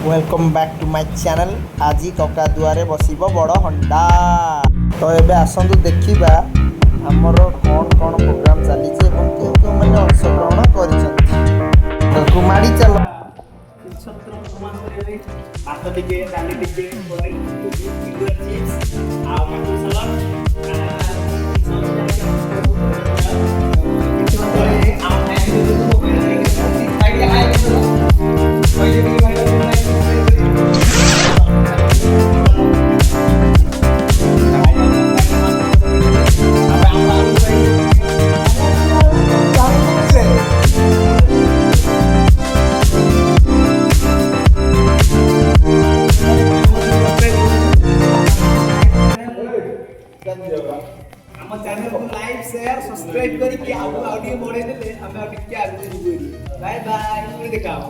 Welcome back to my channel. आज कका दुआरे बसिब बड़ हंडा। तो एबे आसंतु देखिबा हमर कौन कौन प्रोग्राम चली एवं क्यों क्यों मैंने अंशग्रहण कर कुमारी चलो छत्र उपमा करे भात टिके डाली टिके पनीर फिंगर चिप्स आ काकू सलाद ଆମ ଚ୍ୟାନେଲକୁ ଲାଇକ୍ ସେୟାର ସବସ୍କ୍ରାଇବ କରିକି ଆଉ ଟିକେ ବଢେଇ ଦେଲେ ଆମେ ଆଉ ଟିକେ ଆଗକୁ ଯିବୁ। ବାଏ ବାଏ, ପୁଣି ଦେଖା ହବ।